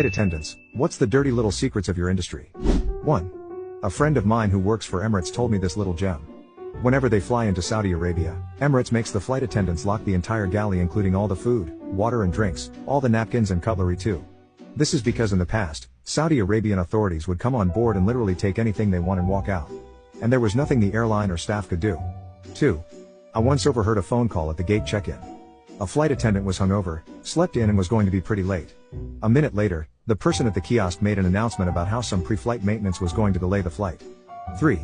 Attendants, what's the dirty little secrets of your industry? 1. A friend of mine who works for Emirates told me this little gem. Whenever they fly into Saudi Arabia, Emirates makes the flight attendants lock the entire galley, including all the food, water and drinks, all the napkins and cutlery too. This is because in the past, Saudi Arabian authorities would come on board and literally take anything they want and walk out. And there was nothing the airline or staff could do. 2. I once overheard a phone call at the gate check-in. A flight attendant was hungover, slept in and was going to be pretty late. A minute later, the person at the kiosk made an announcement about how some pre-flight maintenance was going to delay the flight. 3.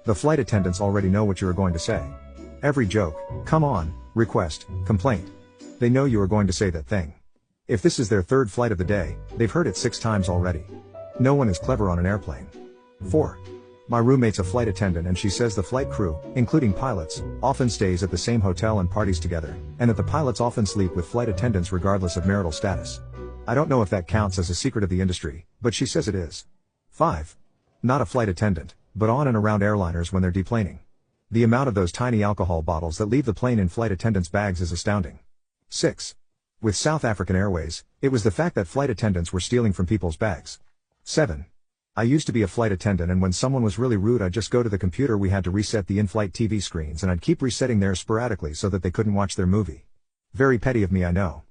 The flight attendants already know what you are going to say. Every joke, come on, request, complaint. They know you are going to say that thing. If this is their third flight of the day, they've heard it 6 times already. No one is clever on an airplane. 4. My roommate's a flight attendant and she says the flight crew, including pilots, often stays at the same hotel and parties together, and that the pilots often sleep with flight attendants regardless of marital status. I don't know if that counts as a secret of the industry, but she says it is. 5. Not a flight attendant, but on and around airliners when they're deplaning. The amount of those tiny alcohol bottles that leave the plane in flight attendants' bags is astounding. 6. With South African Airways, it was the fact that flight attendants were stealing from people's bags. 7. I used to be a flight attendant and when someone was really rude I'd just go to the computer. We had to reset the in-flight TV screens and I'd keep resetting theirs sporadically so that they couldn't watch their movie. Very petty of me, I know.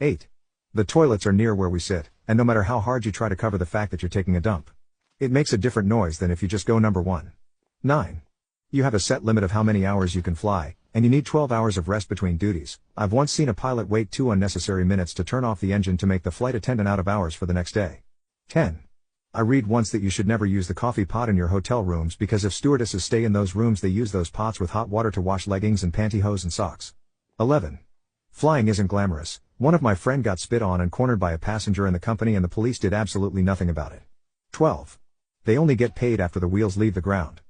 8. The toilets are near where we sit, and no matter how hard you try to cover the fact that you're taking a dump, it makes a different noise than if you just go number 1. 9. You have a set limit of how many hours you can fly, and you need 12 hours of rest between duties. I've once seen a pilot wait 2 unnecessary minutes to turn off the engine to make the flight attendant out of hours for the next day. 10. I read once that you should never use the coffee pot in your hotel rooms because if stewardesses stay in those rooms they use those pots with hot water to wash leggings and pantyhose and socks. 11. Flying isn't glamorous. One of my friend got spit on and cornered by a passenger in the company and the police did absolutely nothing about it. 12. They only get paid after the wheels leave the ground.